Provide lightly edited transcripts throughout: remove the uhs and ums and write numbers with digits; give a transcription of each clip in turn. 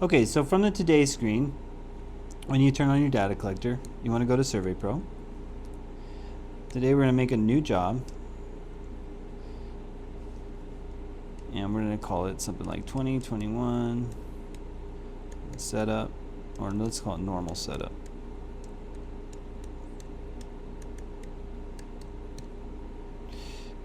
Okay, so from the Today screen, when you turn on your data collector, you want to go to Survey Pro. Today we're going to make a new job. And we're going to call it something like 2021 setup, or let's call it normal setup.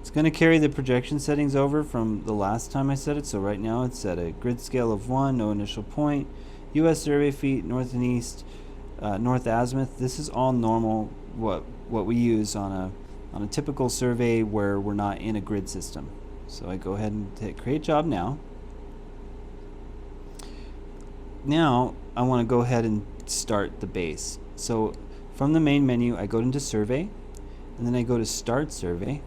It's going to carry the projection settings over from the last time I set it. So right now it's at a grid scale of 1, no initial point, US survey feet, north and east, north azimuth. This is all normal, what we use on a typical survey where we're not in a grid system. So I go ahead and hit create job now. Now I want to go ahead and start the base. So from the main menu I go into survey, and then I go to start survey,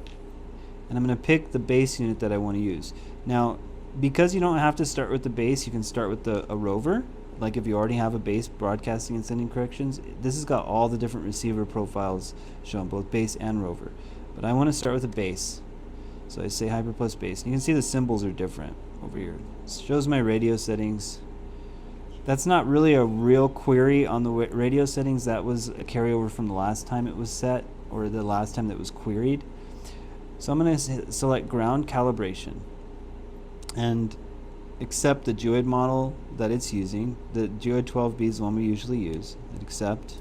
and I'm going to pick the base unit that I want to use. Now because you don't have to start with the base, you can start with a rover. Like if you already have a base broadcasting and sending corrections, this has got all the different receiver profiles shown, both base and rover. But I want to start with a base. So I say HyperPlus base. And you can see the symbols are different over here. It shows my radio settings. That's not really a real query on the radio settings. That was a carryover from the last time it was set, or the last time that was queried. So I'm going to select ground calibration and accept the geoid model that it's using. The geoid 12B is the one we usually use. Hit accept.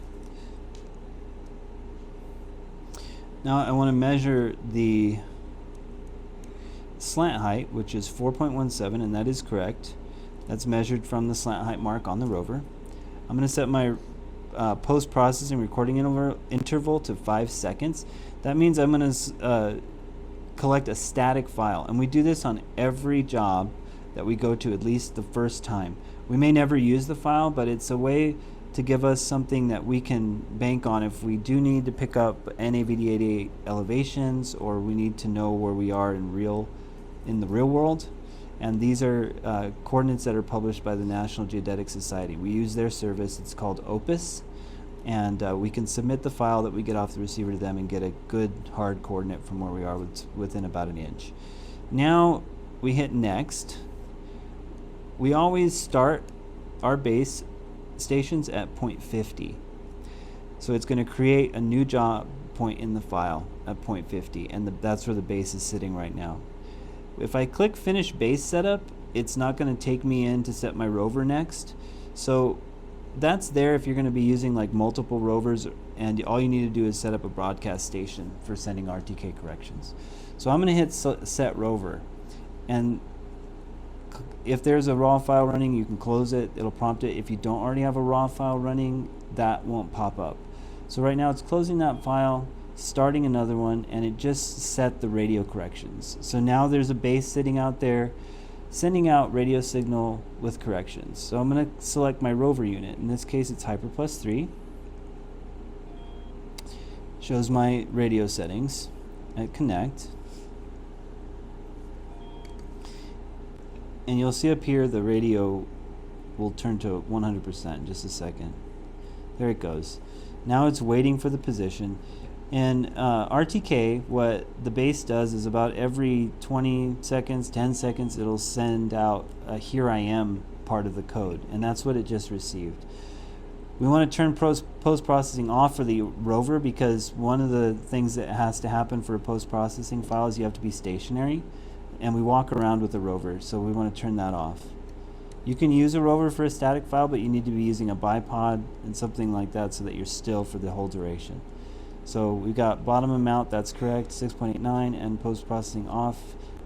Now I want to measure the slant height, which is 4.17, and that is correct. That's measured from the slant height mark on the rover. I'm going to set my post-processing recording interval to 5 seconds. That means I'm going to collect a static file, and we do this on every job that we go to at least the first time. We may never use the file, but it's a way to give us something that we can bank on if we do need to pick up NAVD88 elevations, or we need to know where we are in the real world. And these are coordinates that are published by the National Geodetic Society. We use their service. It's called Opus, and we can submit the file that we get off the receiver to them and get a good hard coordinate from where we are within about an inch. Now we hit next. We always start our base stations at 0.50. So it's going to create a new job point in the file at 0.50, and that's where the base is sitting right now. If I click finish base setup, it's not going to take me in to set my rover next. So that's there if you're going to be using like multiple rovers, and all you need to do is set up a broadcast station for sending RTK corrections. So I'm going to hit set rover, and if there's a raw file running, you can close it. It'll prompt it. If you don't already have a raw file running, that won't pop up. So right now it's closing that file, starting another one, and it just set the radio corrections. So now there's a base sitting out there sending out radio signal with corrections. So I'm going to select my rover unit. In this case it's HyperPlus 3. Shows my radio settings at connect. And you'll see up here the radio will turn to 100% in just a second. There it goes. Now it's waiting for the position. In RTK, what the base does is about every 20 seconds, 10 seconds, it'll send out a here I am part of the code, and that's what it just received. We want to turn post-processing off for the rover, because one of the things that has to happen for a post-processing file is you have to be stationary, and we walk around with the rover, so we want to turn that off. You can use a rover for a static file, but you need to be using a bipod and something like that so that you're still for the whole duration. So we've got bottom amount, that's correct, 6.89, and post-processing off.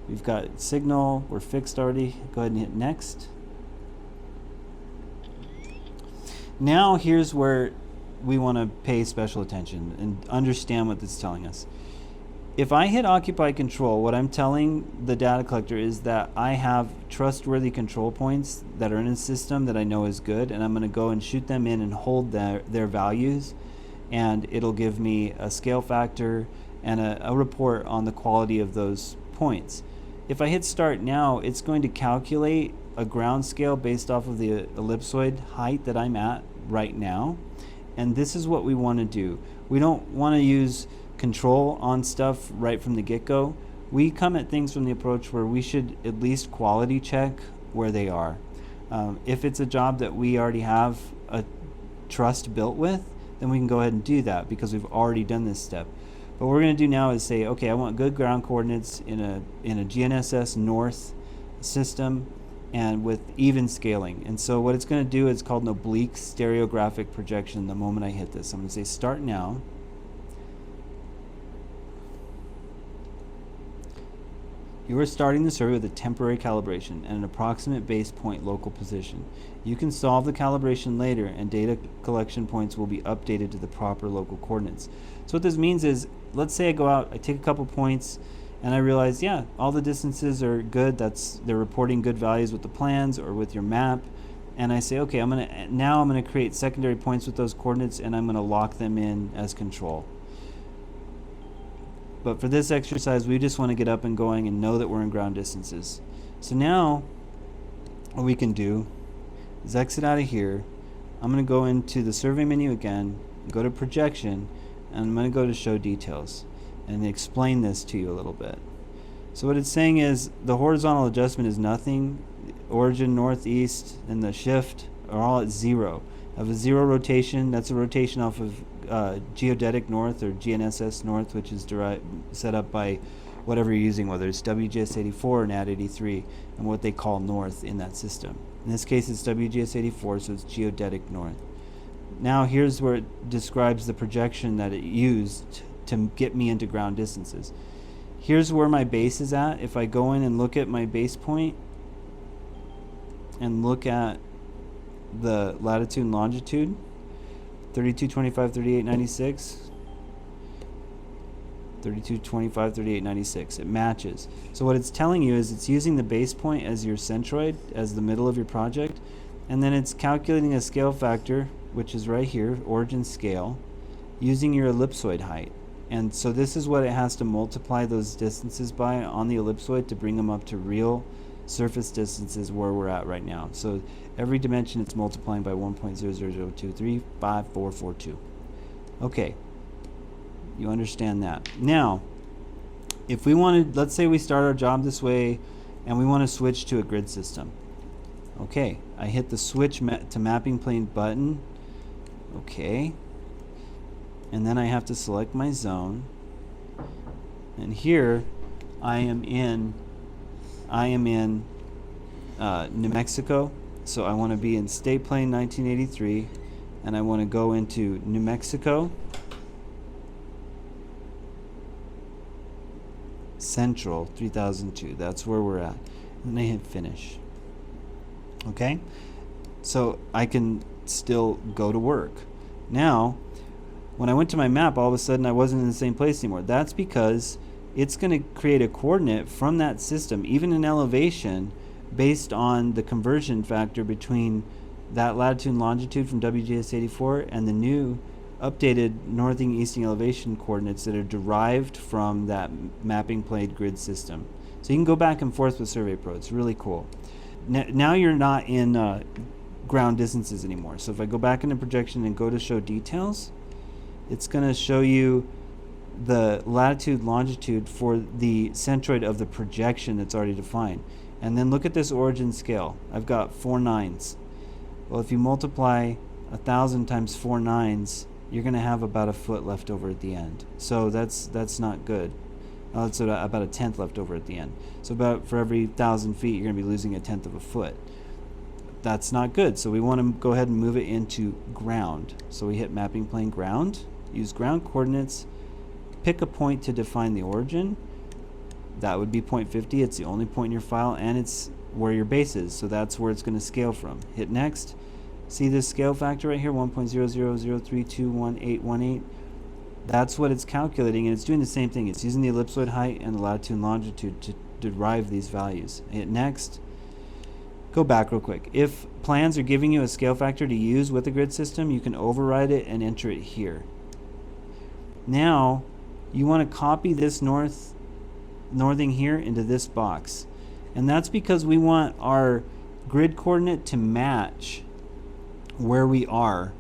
We've got signal, we're fixed already. Go ahead and hit next. Now here's where we want to pay special attention and understand what this is telling us. If I hit occupy control, what I'm telling the data collector is that I have trustworthy control points that are in a system that I know is good, and I'm going to go and shoot them in and hold their values, and it'll give me a scale factor and a report on the quality of those points. If I hit start now, it's going to calculate a ground scale based off of the ellipsoid height that I'm at right now, and this is what we want to do. We don't want to use control on stuff right from the get-go. We come at things from the approach where we should at least quality check where they are. If it's a job that we already have a trust built with, then we can go ahead and do that because we've already done this step. But what we're going to do now is say, okay, I want good ground coordinates in a GNSS North system and with even scaling. And so what it's going to do is called an oblique stereographic projection the moment I hit this. I'm going to say start now. You are starting the survey with a temporary calibration and an approximate base point local position. You can solve the calibration later and data collection points will be updated to the proper local coordinates. So what this means is, let's say I go out, I take a couple points, and I realize, yeah, all the distances are good. They're reporting good values with the plans or with your map. And I say, okay, now I'm gonna create secondary points with those coordinates and I'm gonna lock them in as control. But for this exercise, we just want to get up and going and know that we're in ground distances. So now, what we can do is exit out of here. I'm going to go into the survey menu again, go to projection, and I'm going to go to show details and explain this to you a little bit. So what it's saying is the horizontal adjustment is nothing. Origin, northeast, and the shift are all at 0. I have a 0 rotation. That's a rotation off of geodetic north or GNSS north, which is set up by whatever you're using, whether it's WGS84 or NAD83, and what they call north in that system. In this case, it's WGS84, so it's geodetic north. Now here's where it describes the projection that it used to get me into ground distances. Here's where my base is at. If I go in and look at my base point and look at the latitude and longitude, 32, 25, 38, 96, 32, 25, 38, 96. It matches. So what it's telling you is it's using the base point as your centroid, as the middle of your project, and then it's calculating a scale factor, which is right here, origin scale, using your ellipsoid height. And so this is what it has to multiply those distances by on the ellipsoid to bring them up to real surface distances where we're at right now. So every dimension it's multiplying by 1.000235442. Okay, you understand that. Now, if we wanted, let's say we start our job this way and we want to switch to a grid system. Okay, I hit the switch to mapping plane button. Okay, and then I have to select my zone, and here I am in New Mexico, so I want to be in State Plane 1983, and I want to go into New Mexico Central 3002. That's where we're at. And I hit finish. Okay, so I can still go to work. Now, when I went to my map, all of a sudden I wasn't in the same place anymore. That's because it's going to create a coordinate from that system, even in elevation, based on the conversion factor between that latitude and longitude from WGS84 and the new updated northing easting elevation coordinates that are derived from that mapping plane grid system. So you can go back and forth with Survey Pro. It's really cool. Now you're not in ground distances anymore. So if I go back into projection and go to show details, it's going to show you the latitude longitude for the centroid of the projection that's already defined. And then look at this origin scale. I've got 4 9s. Well, if you multiply 1,000 times 4 9s, you're going to have about a foot left over at the end. So that's not good. It's about a tenth left over at the end. So about for every 1,000 feet, you're going to be losing a tenth of a foot. That's not good. So we want to go ahead and move it into ground. So we hit mapping plane ground, use ground coordinates, pick a point to define the origin. That would be point 50. It's the only point in your file, and it's where your base is. So that's where it's going to scale from. Hit next. See this scale factor right here, 1.000321818. That's what it's calculating, and it's doing the same thing. It's using the ellipsoid height and the latitude and longitude to derive these values. Hit next. Go back real quick. If plans are giving you a scale factor to use with the grid system, you can override it and enter it here. Now, you want to copy this northing here into this box. And that's because we want our grid coordinate to match where we are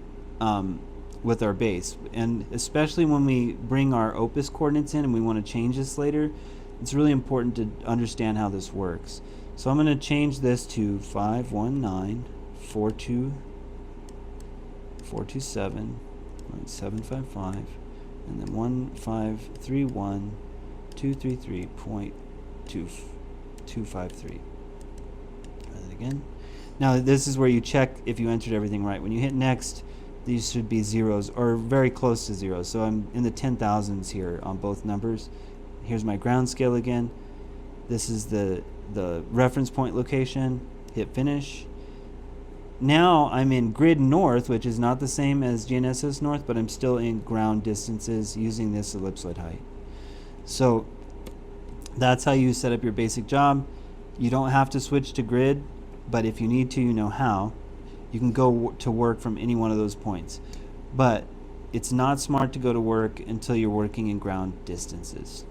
with our base. And especially when we bring our Opus coordinates in and we want to change this later, it's really important to understand how this works. So I'm going to change this to 519.427.755, and then 1531.233.253. Try that again. Now this is where you check if you entered everything right. When you hit next, these should be zeros or very close to zeros. So I'm in the 10,000s here on both numbers. Here's my ground scale again. This is the reference point location. Hit finish. Now I'm in grid north, which is not the same as GNSS north, but I'm still in ground distances using this ellipsoid height. So that's how you set up your basic job. You don't have to switch to grid, but if you need to, you know how. You can go to work from any one of those points. But it's not smart to go to work until you're working in ground distances.